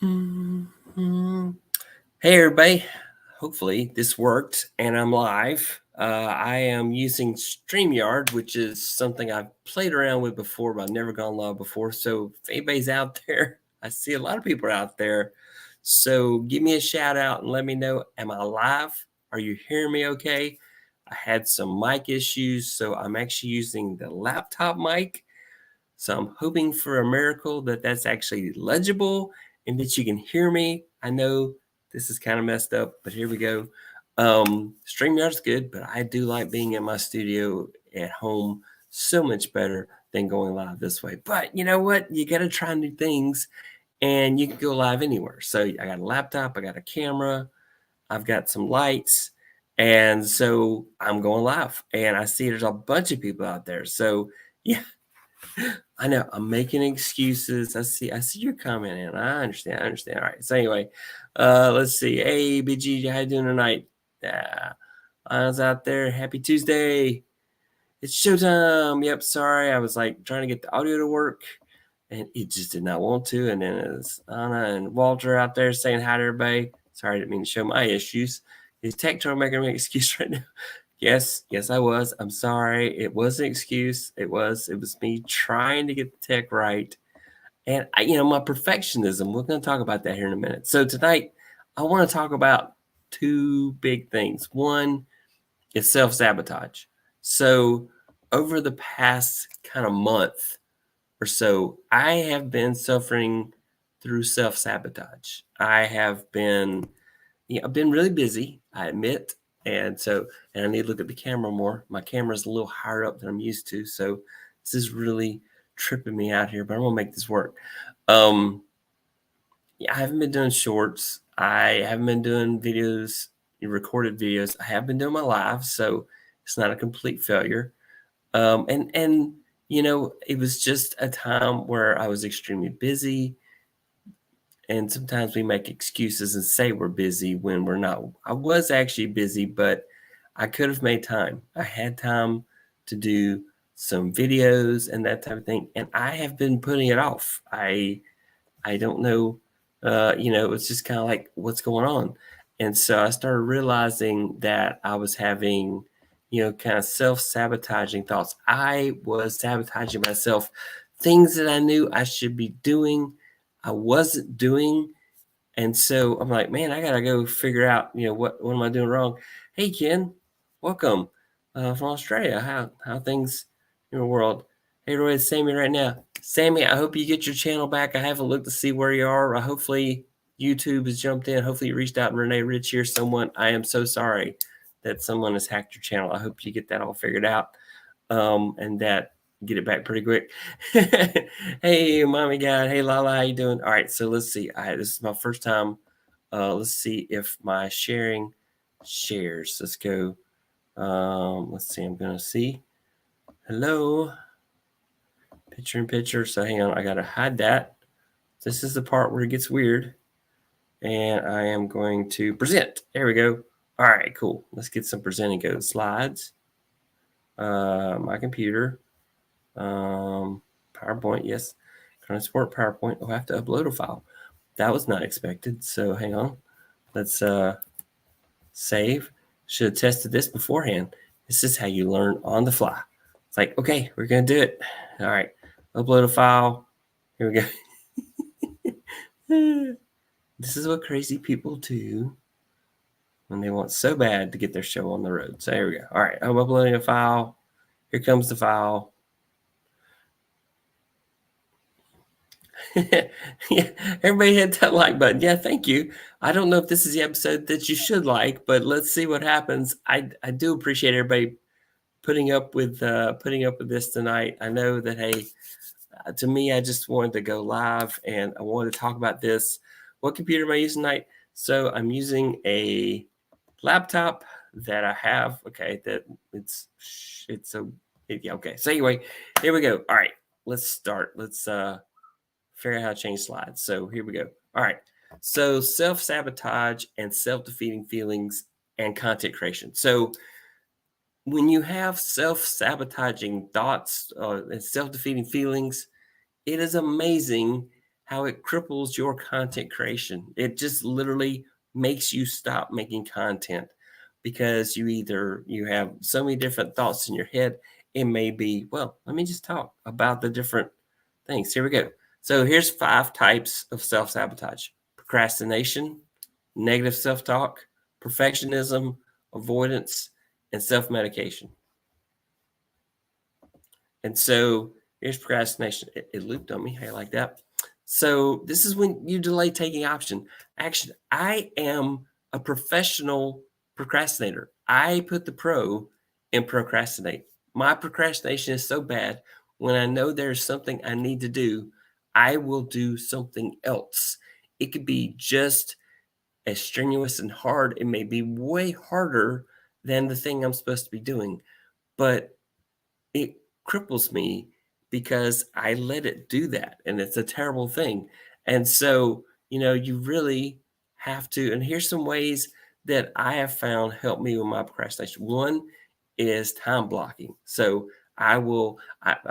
Mhm. Hey, everybody. Hopefully this worked and I'm live. I am using StreamYard, which is something I've played around with before, but I've never gone live before. So if anybody's out there, I see a lot of people out there. So give me a shout out and let me know, am I live? Are you hearing me okay? I had some mic issues, so I'm actually using the laptop mic. So I'm hoping for a miracle that that's actually legible and that you can hear me. I know this is kind of messed up, but here we go. StreamYard's good, but I do like being in my studio at home so much better than going live this way. But you know what? You got to try new things and you can go live anywhere. So I got a laptop, I got a camera, I've got some lights. And so I'm going live and I see there's a bunch of people out there. So yeah, I know I'm making excuses. I see your comment and I understand. All right. So anyway, let's see. Hey, BG, how you doing tonight? I was out there. Happy Tuesday. It's showtime. Yep. Sorry. I was like trying to get the audio to work and it just did not want to. And then it's Anna and Walter out there saying hi to everybody. Sorry, I didn't mean to show my issues. Is Tech Troublemaker making an excuse right now? Yes, I was. I'm sorry. It was an excuse. It was me trying to get the tech right. And my perfectionism, we're going to talk about that here in a minute. So tonight, I want to talk about two big things. One is self-sabotage. So over the past kind of month or so, I have been suffering through self-sabotage. I've been really busy, I admit. And I need to look at the camera more. My camera's a little higher up than I'm used to. So this is really tripping me out here, but I'm gonna make this work. I haven't been doing shorts. I haven't been doing videos, recorded videos. I have been doing my lives, so it's not a complete failure. And it was just a time where I was extremely busy. And sometimes we make excuses and say we're busy when we're not. I was actually busy, but I could have made time. I had time to do some videos and that type of thing, and I have been putting it off. I don't know. It's just kind of like what's going on. And so I started realizing that I was having, kind of self-sabotaging thoughts. I was sabotaging myself. Things that I knew I should be doing, I wasn't doing. And so I'm like, man, I gotta go figure out, what am I doing wrong? Hey, Ken, welcome from Australia. How things in your world? Hey, Roy, it's Sammy right now. Sammy, I hope you get your channel back. I haven't looked to see where you are. Hopefully YouTube has jumped in. Hopefully you reached out. And Renee Rich here. Someone, I am so sorry that someone has hacked your channel. I hope you get that all figured out and that get it back pretty quick. Hey, mommy guy. Hey, Lala, how you doing? All right, so let's see. This is my first time. Let's see if my sharing shares. Let's go. Let's see. I'm gonna see. Hello. Picture in picture. So hang on. I gotta hide that. This is the part where it gets weird. And I am going to present. There we go. All right, cool. Let's get some presenting go. Slides. My computer. PowerPoint, yes. Can I support PowerPoint? Oh, I have to upload a file. That was not expected. So hang on. Let's save. Should have tested this beforehand. This is how you learn on the fly. It's like, okay, we're gonna do it. All right, upload a file. Here we go. This is what crazy people do when they want so bad to get their show on the road. So here we go. All right, I'm uploading a file. Here comes the file. Yeah, everybody hit that like button. Yeah, thank you. I don't know if this is the episode that you should like, but let's see what happens. I do appreciate everybody putting up with this tonight. I know that to me, I just wanted to go live and I wanted to talk about this. What computer am I using tonight? So I'm using a laptop that I have. Okay, that yeah. Okay. So anyway, here we go. All right, let's start. Let's figure out how to change slides. So here we go. All right. So self-sabotage and self-defeating feelings and content creation. So when you have self-sabotaging thoughts and self-defeating feelings, it is amazing how it cripples your content creation. It just literally makes you stop making content because you have so many different thoughts in your head. It may be, well, let me just talk about the different things. Here we go. So here's 5 types of self-sabotage: procrastination, negative self-talk, perfectionism, avoidance, and self-medication. And so here's procrastination. It looped on me. Hey, like that. So this is when you delay taking action. I am a professional procrastinator. I put the pro in procrastinate. My procrastination is so bad. When I know there's something I need to do, I will do something else. It could be just as strenuous and hard. It may be way harder than the thing I'm supposed to be doing, but it cripples me because I let it do that, and it's a terrible thing. And so, you really have to. And here's some ways that I have found help me with my procrastination. One is time blocking. So I've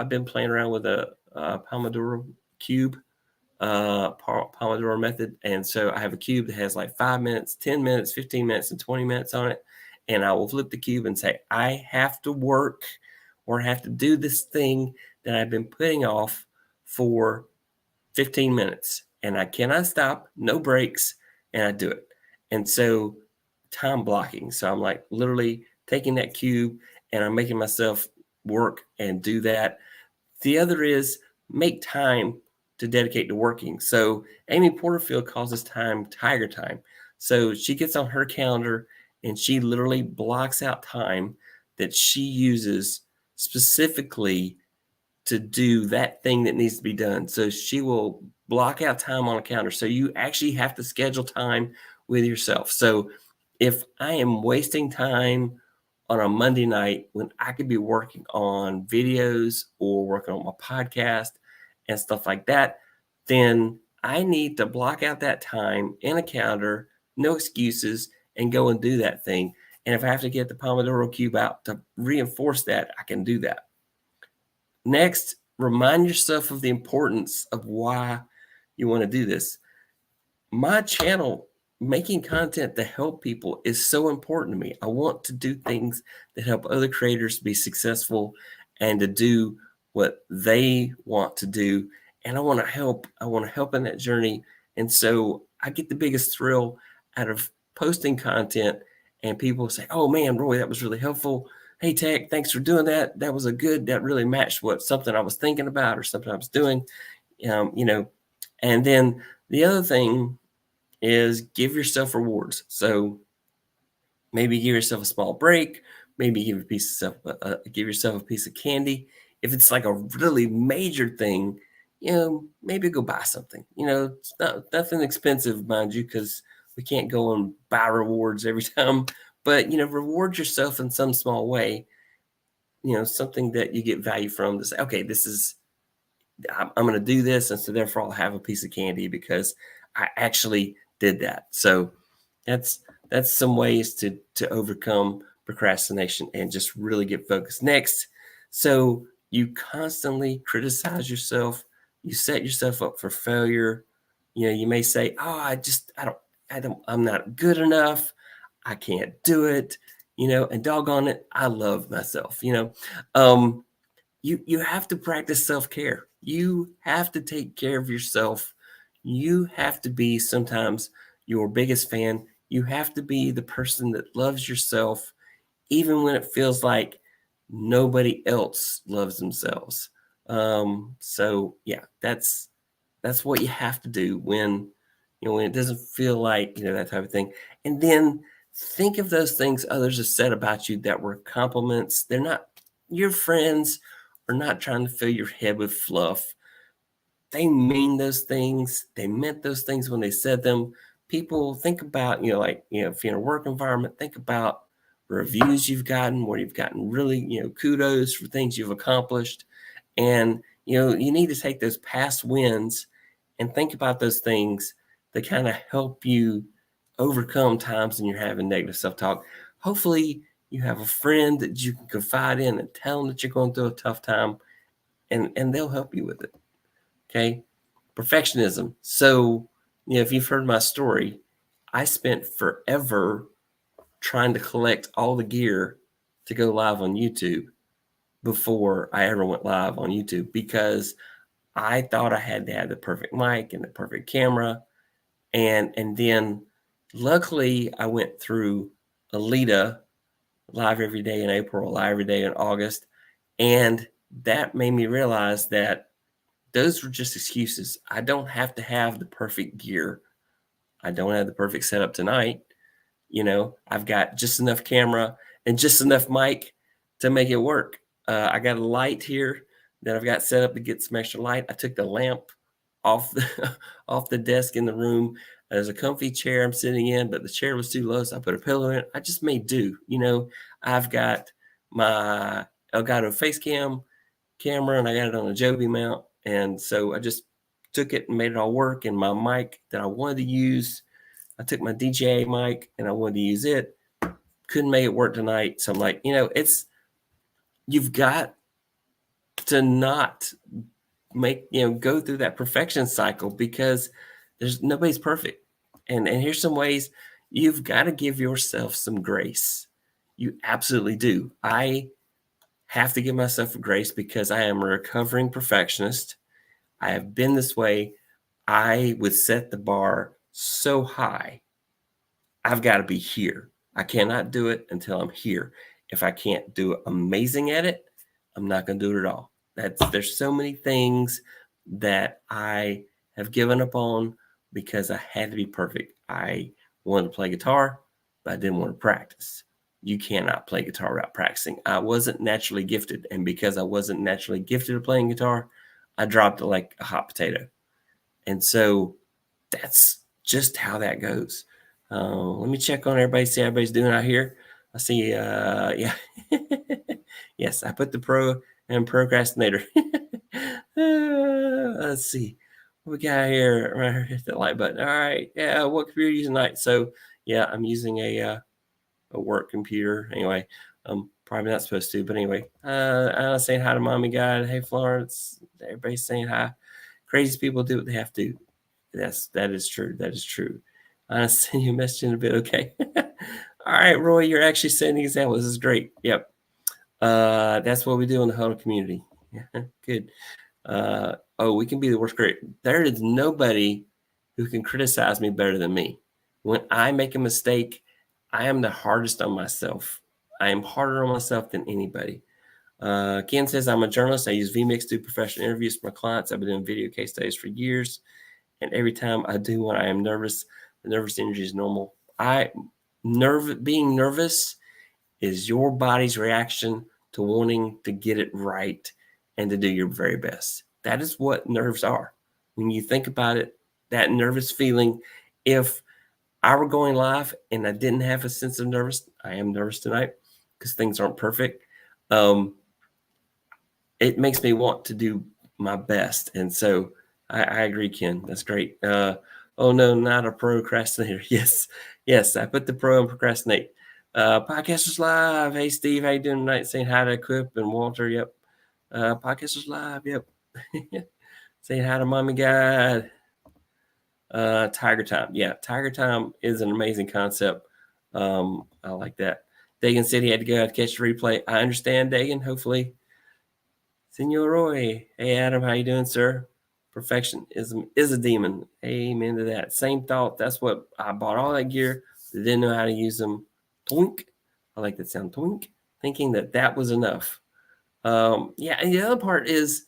been playing around with a Pomodoro cube, Pomodoro method. And so I have a cube that has like 5 minutes, 10 minutes, 15 minutes, and 20 minutes on it. And I will flip the cube and say, I have to work or have to do this thing that I've been putting off for 15 minutes. And I cannot stop, no breaks, and I do it. And so time blocking. So I'm like literally taking that cube and I'm making myself work and do that. The other is make time to dedicate to working. So Amy Porterfield calls this time tiger time. So she gets on her calendar and she literally blocks out time that she uses specifically to do that thing that needs to be done. So she will block out time on a calendar. So you actually have to schedule time with yourself. So if I am wasting time on a Monday night when I could be working on videos or working on my podcast and stuff like that, then I need to block out that time in a calendar, no excuses, and go and do that thing. And if I have to get the Pomodoro cube out to reinforce that, I can do that. Next, remind yourself of the importance of why you want to do this. My channel, making content to help people, is so important to me. I want to do things that help other creators be successful and to do what they want to do. And I want to help. I want to help in that journey. And so I get the biggest thrill out of posting content and people say, oh man, Roy, that was really helpful. Hey, Tech, thanks for doing that. That really matched what something I was thinking about or something I was doing. And then the other thing is give yourself rewards. So maybe give yourself a small break. Maybe give yourself a piece of candy. If it's like a really major thing, maybe go buy something. It's nothing expensive, mind you, because we can't go and buy rewards every time. But reward yourself in some small way. Something that you get value from. To say, okay, I'm going to do this, and so therefore I'll have a piece of candy because I actually did that. So that's some ways to overcome procrastination and just really get focused. Next, so you constantly criticize yourself. You set yourself up for failure. You may say, "Oh, I'm not good enough. I can't do it." And doggone it, I love myself. You have to practice self-care. You have to take care of yourself. You have to be sometimes your biggest fan. You have to be the person that loves yourself, even when it feels like nobody else loves themselves. So yeah, that's what you have to do when it doesn't feel like that type of thing. And then think of those things others have said about you that were compliments. They're not your friends are not trying to fill your head with fluff. They mean those things. They meant those things when they said them. People think about, if you're in a work environment, think about reviews you've gotten, where you've gotten really, kudos for things you've accomplished. And, you need to take those past wins and think about those things that kind of help you overcome times when you're having negative self-talk. Hopefully you have a friend that you can confide in and tell them that you're going through a tough time, and they'll help you with it. Okay. Perfectionism. So, if you've heard my story, I spent forever trying to collect all the gear to go live on YouTube before I ever went live on YouTube, because I thought I had to have the perfect mic and the perfect camera. And then luckily I went through Alita, live every day in April, live every day in August. And that made me realize that those were just excuses. I don't have to have the perfect gear. I don't have the perfect setup tonight. I've got just enough camera and just enough mic to make it work. I got a light here that I've got set up to get some extra light. I took the lamp off the off the desk in the room. There's a comfy chair I'm sitting in, but the chair was too low, so I put a pillow in it. I just made do. I've got my Elgato face camera, and I got it on a Joby mount, and so I just took it and made it all work. And my mic that I wanted to use, I took my DJI mic and I wanted to use it. Couldn't make it work tonight. So I'm like, you've got to not go through that perfection cycle, because nobody's perfect. And here's some ways you've got to give yourself some grace. You absolutely do. I have to give myself grace because I am a recovering perfectionist. I have been this way. I would set the bar so high. I've got to be here. I cannot do it until I'm here. If I can't do it amazing at it, I'm not going to do it at all. There's so many things that I have given up on because I had to be perfect. I wanted to play guitar, but I didn't want to practice. You cannot play guitar without practicing. I wasn't naturally gifted, and because I wasn't naturally gifted at playing guitar, I dropped it like a hot potato. And so that's just how that goes. Let me check on everybody, see how everybody's doing out here. I see, yeah. Yes, I put the pro and procrastinator. Let's see. What we got here? Right, hit the like button. All right. Yeah, what computer are you using tonight? So, yeah, I'm using a work computer. Anyway, probably not supposed to, but anyway. I'm saying hi to Mommy God. Hey, Florence. Everybody's saying hi. Crazy people do what they have to. That is true. That is true. I'll send you a message in a bit. Okay. All right, Roy, you're actually sending examples. This is great. Yep. That's what we do in the Huddle community. Yeah, good. We can be the worst critic. There is nobody who can criticize me better than me. When I make a mistake, I am the hardest on myself. I am harder on myself than anybody. Ken says, I'm a journalist. I use vMix to do professional interviews for my clients. I've been doing video case studies for years. And every time I do one, I am nervous. The nervous energy is normal. Being nervous is your body's reaction to wanting to get it right and to do your very best. That is what nerves are. When you think about it, that nervous feeling, if I were going live and I didn't have a sense of nervous, I am nervous tonight because things aren't perfect. It makes me want to do my best. And so I agree, Ken. That's great. Oh no, not a procrastinator. Yes, I put the pro and procrastinate. Podcasters Live. Hey Steve, how you doing tonight? Saying hi to Quip and Walter. Yep. Podcasters Live. Yep. Saying hi to Mommy God. Tiger Time. Yeah, Tiger Time is an amazing concept. I like that. Dagan said he had to go out to catch the replay. I understand, Dagan. Hopefully, Senor Roy. Hey, Adam, how you doing, sir? Perfectionism is a demon. Amen to that. Same thought. That's what I bought all that gear. Didn't know how to use them. Twink. I like that sound. Twink. Thinking that was enough. Yeah, and the other part is,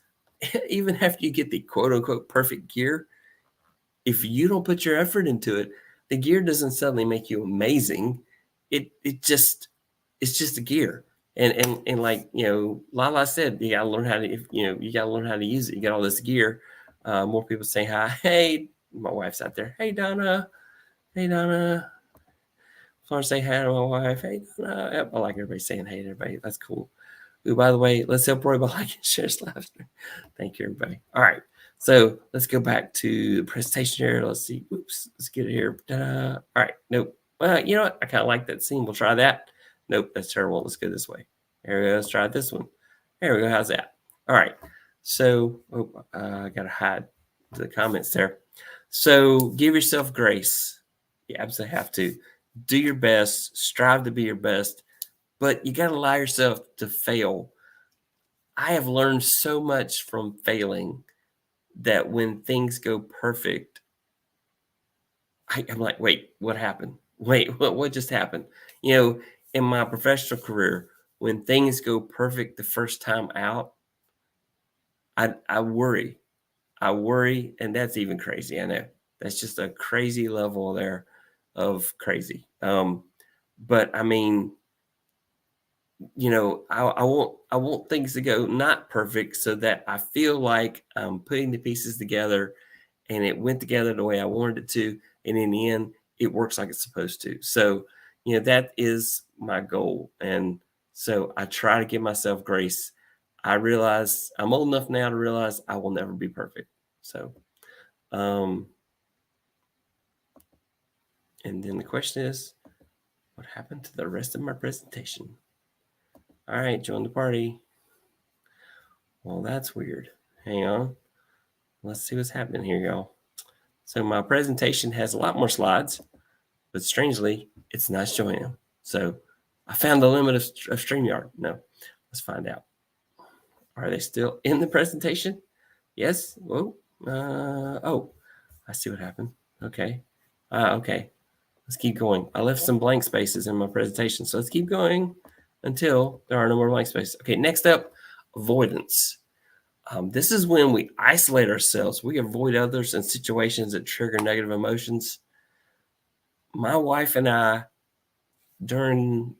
even after you get the quote unquote perfect gear, if you don't put your effort into it, the gear doesn't suddenly make you amazing. It's just a gear. And like, Lala said, you gotta learn how to, you gotta learn how to use it. You got all this gear. More people saying hi. Hey, my wife's out there. Hey, Donna. Hey, Donna. Florence, say hi to my wife. Hey, Donna. Yep, I like everybody saying hey to everybody. That's cool. Ooh, by the way, let's help Roy by liking and share this live stream. Thank you, everybody. All right. So let's go back to the presentation here. Let's see. Oops. Let's get it here. All right. Nope. Well, you know what? I kind of like that scene. We'll try that. Nope. That's terrible. Let's go this way. There we go. Let's try this one. There we go. How's that? All right. So I got to hide the comments there. So give yourself grace. You absolutely have to. Do your best, strive to be your best, but you got to allow yourself to fail. I have learned so much from failing that when things go perfect, I'm like, wait, what happened? Wait, what just happened? You know, in my professional career, when things go perfect the first time out, I worry. I worry, and that's even crazy. I know that's just a crazy level there of crazy. But I mean, you know, I want things to go not perfect so that I feel like I'm putting the pieces together and it went together the way I wanted it to. And in the end, it works like it's supposed to. So, you know, that is my goal. And so I try to give myself grace. I realize I'm old enough now to realize I will never be perfect. So, um, and then the question is, what happened to the rest of my presentation? All right, join the party. Well, that's weird. Hang on. Let's see what's happening here, y'all. So my presentation has a lot more slides, but strangely, it's not showing them. So I found the limit of StreamYard. No, let's find out. Are they still in the presentation? Yes. Whoa. Oh, I see what happened. Okay. Okay. Let's keep going. I left some blank spaces in my presentation. So let's keep going until there are no more blank spaces. Okay. Next up, avoidance. This is when we isolate ourselves. We avoid others in situations that trigger negative emotions. My wife and I, during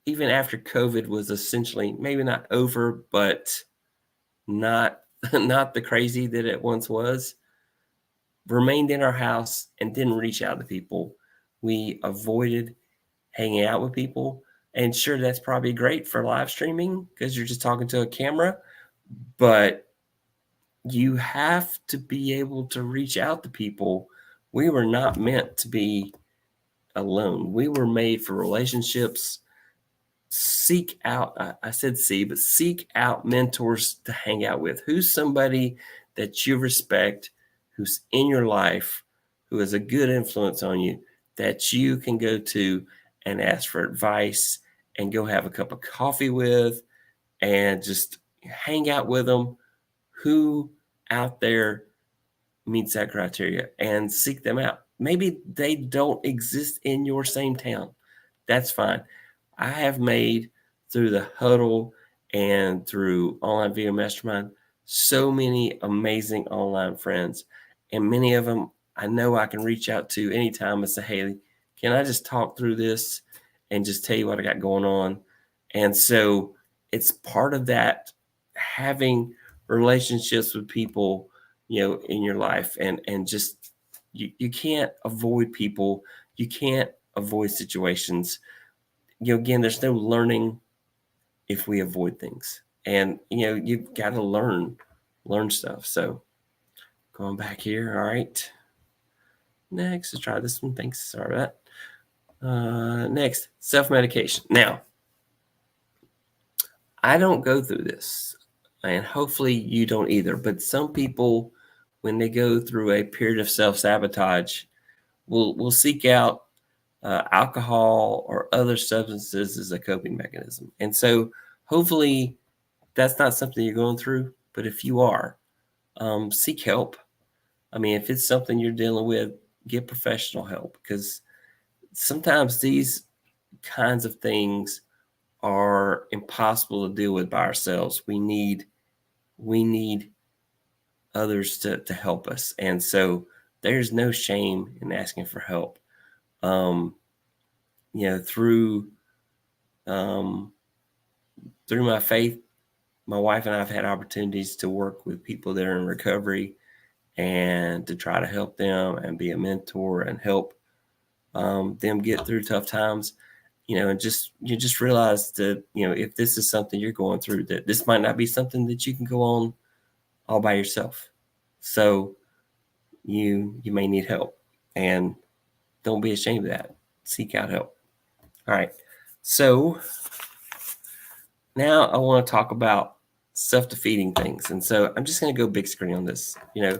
even after COVID was essentially maybe not over, but not not the crazy that it once was, remained in our house and didn't reach out to people. We avoided hanging out with people. And sure, that's probably great for live streaming because you're just talking to a camera, but you have to be able to reach out to people. We were not meant to be alone. We were made for relationships. Seek out, I said see, but seek out mentors to hang out with. Who's somebody that you respect, who's in your life, who has a good influence on you, that you can go to and ask for advice and go have a cup of coffee with and just hang out with them. Who out there meets that criteria and seek them out? Maybe they don't exist in your same town. That's fine. I have made through the huddle and through online video mastermind so many amazing online friends, and many of them I know I can reach out to anytime and say, hey, can I just talk through this and just tell you what I got going on? And so it's part of that, having relationships with people, you know, in your life, and just you can't avoid people, you can't avoid situations. You know, again, there's no learning if we avoid things, and you know, you've got to learn stuff. So going back here. All right, next, let's try this one. Thanks. Sorry about that. Next, self-medication. Now, I don't go through this, and hopefully you don't either, but some people, when they go through a period of self-sabotage, will seek out alcohol or other substances as a coping mechanism. And so hopefully that's not something you're going through, but if you are, seek help. I mean, if it's something you're dealing with, get professional help, because sometimes these kinds of things are impossible to deal with by ourselves. We need others to help us. And so there's no shame in asking for help. You know, um, through my faith, my wife and I have had opportunities to work with people that are in recovery and to try to help them and be a mentor and help them get through tough times. You know, and you just realize that, you know, if this is something you're going through, that this might not be something that you can go on all by yourself. So you may need help, and don't be ashamed of that. Seek out help. All right. So now I want to talk about self-defeating things. And so I'm just going to go big screen on this. You know,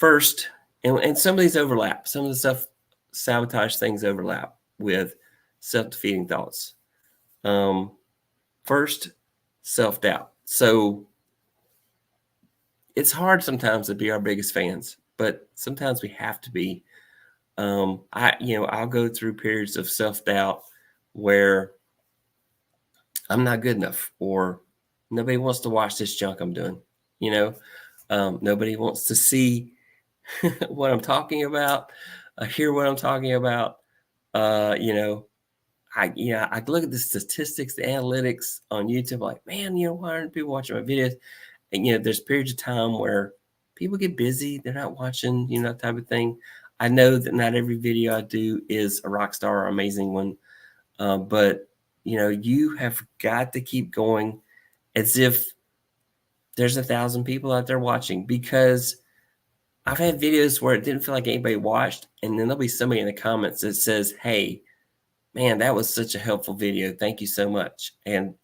First, and some of these overlap. Some of the sabotage things overlap with self-defeating thoughts. First, self-doubt. So it's hard sometimes to be our biggest fans, but sometimes we have to be. I'll go through periods of self-doubt where I'm not good enough, or nobody wants to watch this junk I'm doing. Nobody wants to see what I'm talking about, hear what I'm talking about. Uh, you know, I look at the statistics, the analytics on YouTube, like, man, why aren't people watching my videos? And there's periods of time where people get busy, they're not watching, that type of thing. I know that not every video I do is a rock star or amazing one, but you have got to keep going as if there's 1,000 people out there watching, because I've had videos where it didn't feel like anybody watched, and then there'll be somebody in the comments that says, "Hey, man, that was such a helpful video. Thank you so much." And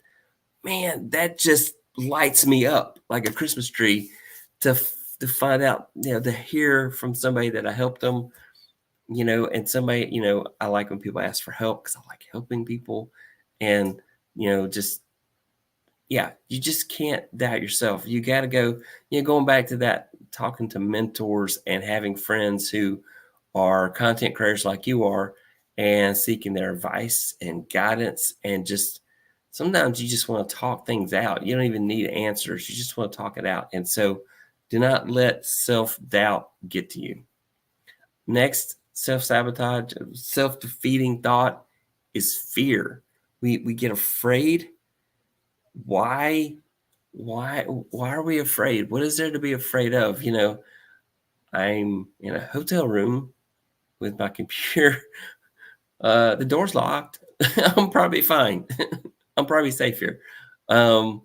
man, that just lights me up like a Christmas tree to find out, to hear from somebody that I helped them, and somebody, I like when people ask for help because I like helping people. And, just, yeah, you just can't doubt yourself. You got to go, going back to that, talking to mentors and having friends who are content creators like you are, and seeking their advice and guidance. And just sometimes you just want to talk things out. You don't even need answers. You just want to talk it out. And so do not let self-doubt get to you. Next, self-sabotage, self-defeating thought is fear. We get afraid. Why are we afraid? What is there to be afraid of? I'm in a hotel room with my computer. The door's locked. I'm probably fine. I'm probably safe here. But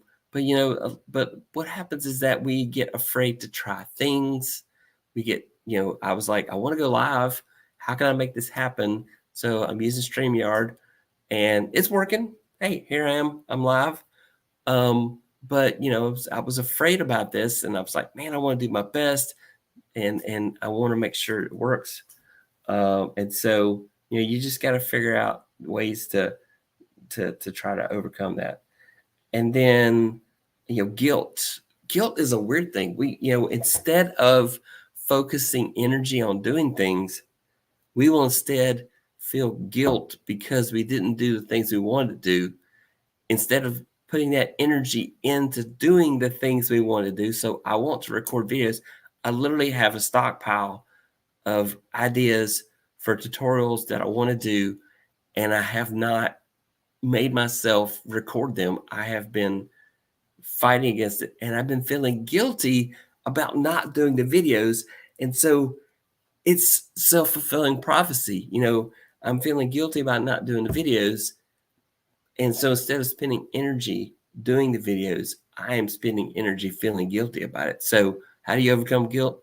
what happens is that we get afraid to try things. We get, I was like, I want to go live. How can I make this happen? So I'm using StreamYard and it's working. Hey, here I am. I'm live. But I was afraid about this, and I was like, man, I want to do my best, and I want to make sure it works. And so you just got to figure out ways to try to overcome that. And then guilt. Guilt is a weird thing. We instead of focusing energy on doing things, we will instead feel guilt because we didn't do the things we wanted to do, instead of putting that energy into doing the things we want to do. So I want to record videos. I literally have a stockpile of ideas for tutorials that I want to do, and I have not made myself record them. I have been fighting against it, and I've been feeling guilty about not doing the videos. And so it's self-fulfilling prophecy. I'm feeling guilty about not doing the videos. And so instead of spending energy doing the videos, I am spending energy feeling guilty about it. So how do you overcome guilt?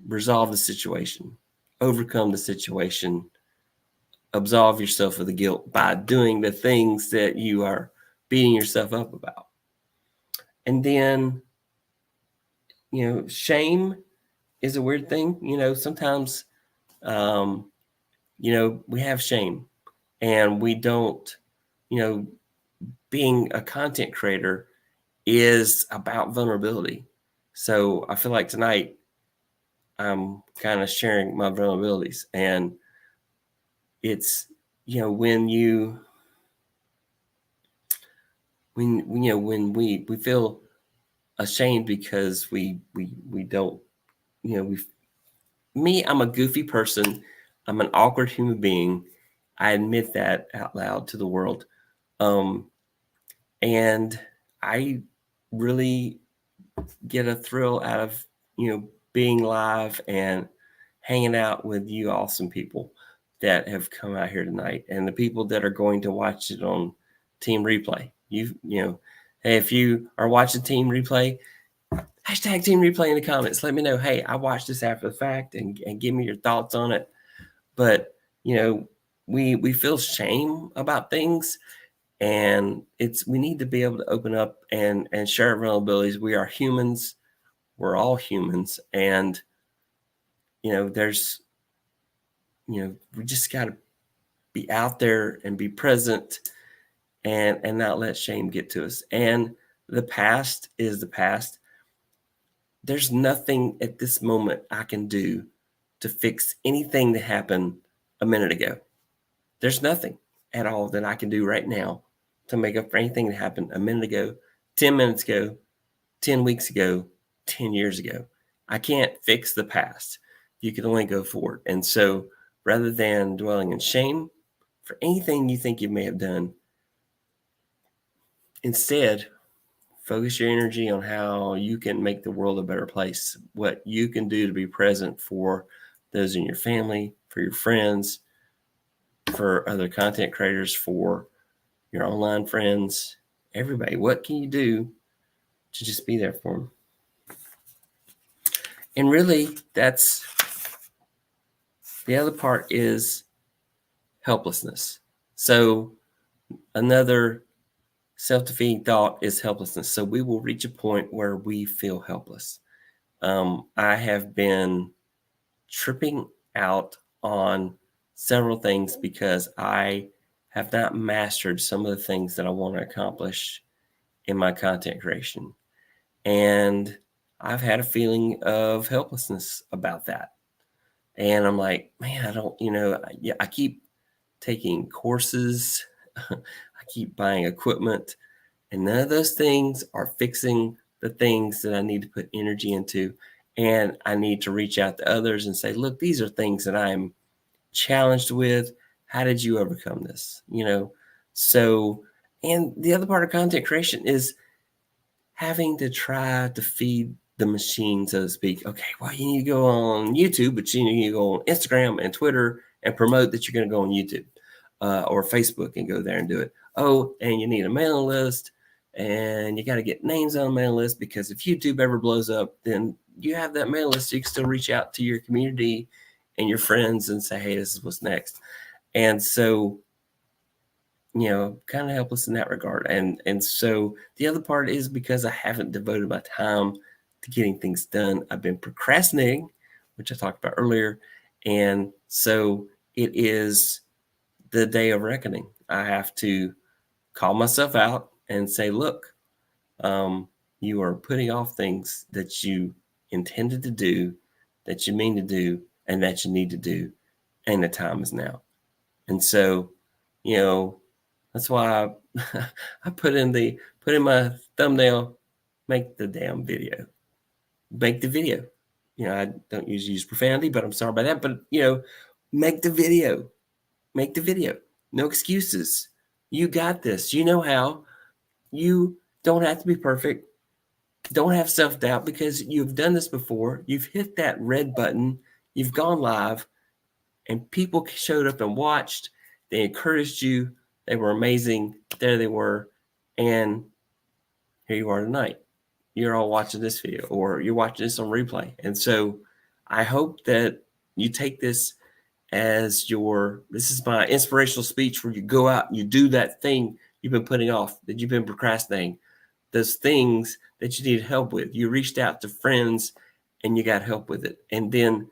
Resolve the situation, overcome the situation, absolve yourself of the guilt by doing the things that you are beating yourself up about. And then, shame is a weird thing. Sometimes, we have shame, and we don't, being a content creator is about vulnerability. So I feel like tonight I'm kind of sharing my vulnerabilities, and it's, when we feel ashamed because we don't, I'm a goofy person. I'm an awkward human being. I admit that out loud to the world. And I really get a thrill out of, being live and hanging out with you awesome people that have come out here tonight, and the people that are going to watch it on team replay. Hey, if you are watching team replay, hashtag team replay in the comments. Let me know, hey, I watched this after the fact, and give me your thoughts on it. But, we feel shame about things, and we need to be able to open up and share our vulnerabilities. We are humans. We're all humans. And there's, we just got to be out there and be present and not let shame get to us. And the past is the past. There's nothing at this moment I can do to fix anything that happened a minute ago. There's nothing at all that I can do right now to make up for anything that happened a minute ago, 10 minutes ago, 10 weeks ago, 10 years ago. I can't fix the past. You can only go forward. And so rather than dwelling in shame for anything you think you may have done, instead, focus your energy on how you can make the world a better place, what you can do to be present for those in your family, for your friends, for other content creators, for your online friends, everybody. What can you do to just be there for them? And really, that's the other part is helplessness. So another self-defeating thought is helplessness. So we will reach a point where we feel helpless. I have been tripping out on several things because I have not mastered some of the things that I want to accomplish in my content creation. And I've had a feeling of helplessness about that. And I'm like, man, I don't, I keep taking courses, I keep buying equipment, and none of those things are fixing the things that I need to put energy into. And I need to reach out to others and say, look, these are things that I'm challenged with. How did you overcome this? So, and the other part of content creation is having to try to feed the machine, so to speak. Okay, well, you need to go on YouTube, but you need to go on Instagram and Twitter and promote that you're going to go on YouTube or Facebook and go there and do it. Oh, and you need a mailing list, and you got to get names on a mailing list, because if YouTube ever blows up, then you have that mailing list. So you can still reach out to your community and your friends and say, hey, this is what's next. And so, kind of helpless in that regard. And so the other part is because I haven't devoted my time to getting things done. I've been procrastinating, which I talked about earlier. And so it is the day of reckoning. I have to call myself out and say, look, you are putting off things that you intended to do, that you mean to do, and that you need to do. And the time is now. And so, that's why I put in my thumbnail, make the damn video. Make the video. I don't usually use profanity, but I'm sorry about that. But make the video. Make the video. No excuses. You got this. You know how. You don't have to be perfect. Don't have self-doubt, because you've done this before. You've hit that red button. You've gone live, and people showed up and watched. They encouraged you. They were amazing. There they were. And here you are tonight. You're all watching this video, or you're watching this on replay. And so I hope that you take this as this is my inspirational speech, where you go out and you do that thing you've been putting off, that you've been procrastinating, those things that you need help with. You reached out to friends and you got help with it. And then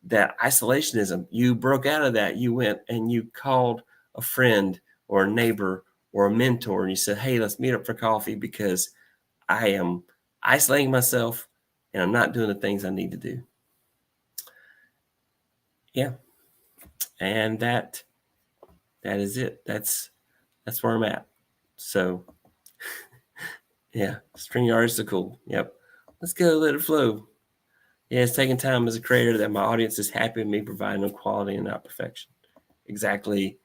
that isolationism, you broke out of that. You went and you called a friend or a neighbor or a mentor, and you said, hey, let's meet up for coffee, because I am isolating myself and I'm not doing the things I need to do. Yeah. And that is it. That's where I'm at. So yeah, StreamYard is so cool. Yep. Let's go, let it flow. Yeah, it's taking time as a creator that my audience is happy with me providing them quality and not perfection. Exactly.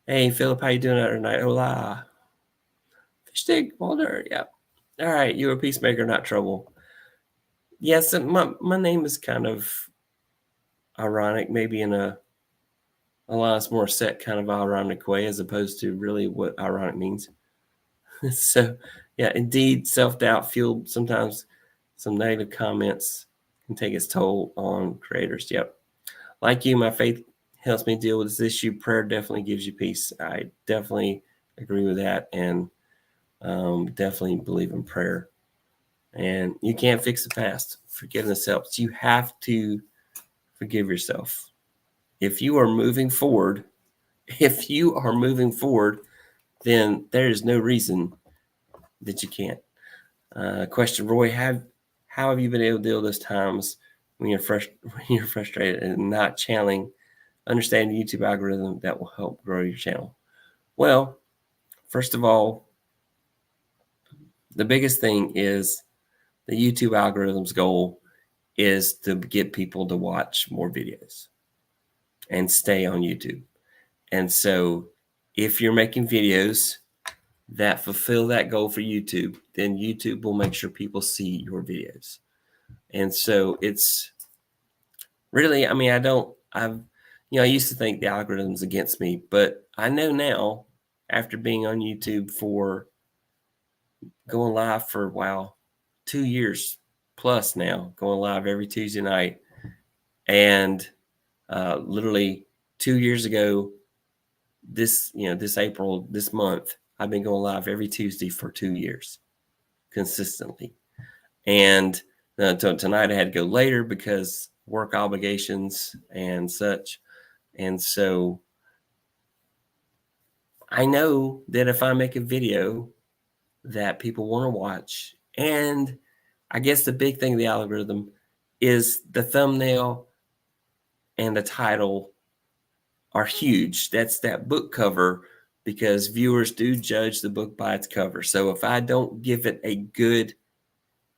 Hey, Philip, how you doing out tonight? Hola. Fish stick, Walter. Yep. All right, you're a peacemaker, not trouble. Yes, my name is kind of ironic, maybe in a Alanis Morissette kind of ironic way, as opposed to really what ironic means. So, yeah, indeed, self-doubt fueled sometimes some negative comments can take its toll on creators. Yep. Like you, my faith helps me deal with this issue. Prayer definitely gives you peace. I definitely agree with that, and definitely believe in prayer. And you can't fix the past. Forgiveness helps. You have to forgive yourself. If you are moving forward, then there is no reason that you can't. Question, Roy, how have you been able to deal with those times when you're frustrated and not channeling, understanding the YouTube algorithm that will help grow your channel? Well, first of all, the biggest thing is the YouTube algorithm's goal is to get people to watch more videos and stay on YouTube. And so if you're making videos that fulfill that goal for YouTube, then YouTube will make sure people see your videos. And so it's really, I mean, I used to think the algorithm's against me, but I know now, after being on YouTube for going live for, wow, 2 years plus now, going live every Tuesday night. And literally 2 years ago, this April, this month, I've been going live every Tuesday for 2 years consistently. And tonight I had to go later because work obligations and such. And so I know that if I make a video that people want to watch, and I guess the big thing of the algorithm is the thumbnail and the title are huge. That's that book cover, because viewers do judge the book by its cover. So if I don't give it a good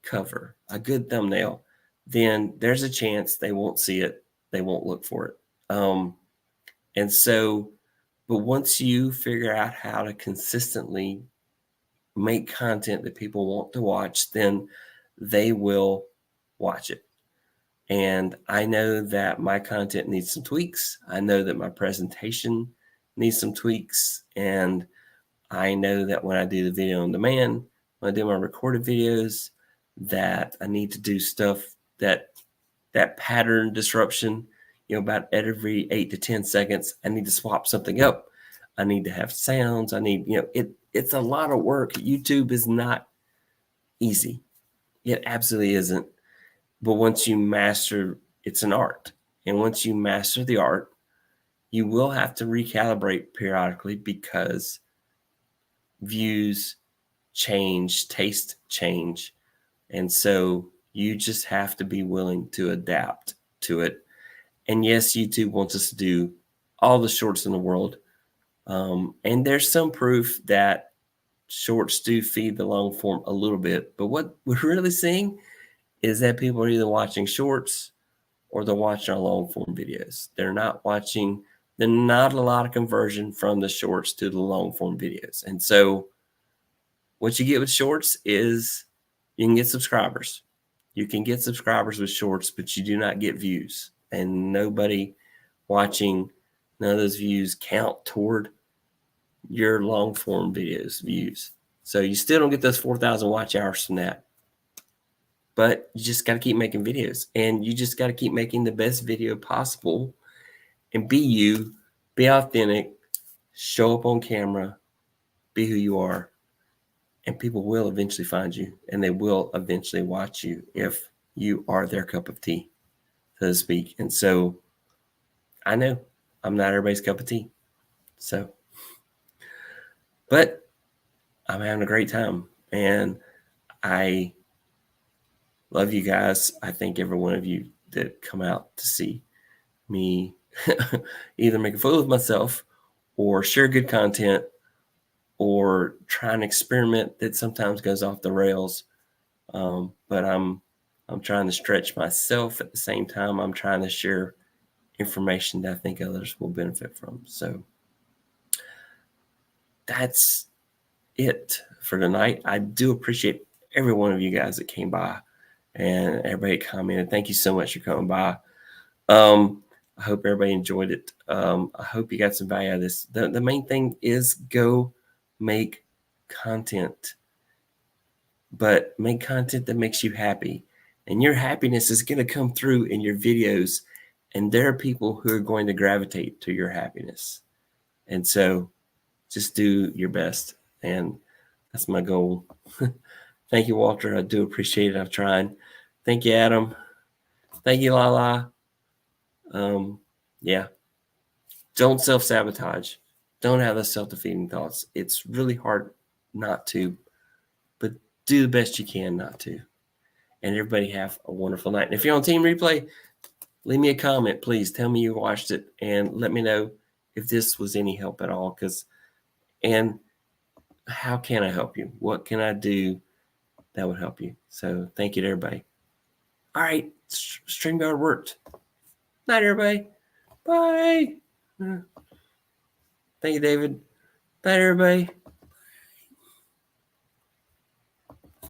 cover, a good thumbnail, then there's a chance they won't see it. They won't look for it. And so, but once you figure out how to consistently make content that people want to watch, then they will watch it. And I know that my content needs some tweaks. I know that my presentation needs some tweaks. And I know that when I do the video on demand, when I do my recorded videos, that I need to do stuff that pattern disruption, about every 8 to 10 seconds, I need to swap something up. I need to have sounds. I need, it's a lot of work. YouTube is not easy. It absolutely isn't. But once you master, it's an art. And once you master the art, you will have to recalibrate periodically, because views change, taste change. And so you just have to be willing to adapt to it. And yes, YouTube wants us to do all the shorts in the world. And there's some proof that shorts do feed the long form a little bit. But what we're really seeing is that people are either watching shorts or they're watching our long form videos. There's not a lot of conversion from the shorts to the long form videos. And so what you get with shorts is you can get subscribers. You can get subscribers with shorts, but you do not get views. And nobody watching, none of those views count toward your long form videos views. So you still don't get those 4,000 watch hours from that. But you just got to keep making videos, and you just got to keep making the best video possible, and be you, be authentic, show up on camera, be who you are, and people will eventually find you, and they will eventually watch you if you are their cup of tea, so to speak. And so I know I'm not everybody's cup of tea. So, but I'm having a great time, and I love you guys. I thank every one of you that come out to see me either make a fool of myself or share good content or try an experiment that sometimes goes off the rails. But I'm trying to stretch myself at the same time. I'm trying to share information that I think others will benefit from. So that's it for tonight. I do appreciate every one of you guys that came by and everybody commented. Thank you so much for coming by. I hope everybody enjoyed it. I hope you got some value out of this. The main thing is go make content, but make content that makes you happy. And your happiness is going to come through in your videos. And there are people who are going to gravitate to your happiness. And so just do your best. And that's my goal. Thank you, Walter. I do appreciate it. I've tried. Thank you, Adam. Thank you, Lala. Yeah. Don't self-sabotage. Don't have those self-defeating thoughts. It's really hard not to, but do the best you can not to. And everybody have a wonderful night. And if you're on Team Replay, leave me a comment, please. Tell me you watched it and let me know if this was any help at all. And how can I help you? What can I do that would help you? So thank you to everybody. All right, StreamYard worked. Night, everybody. Bye. Thank you, David. Night, everybody.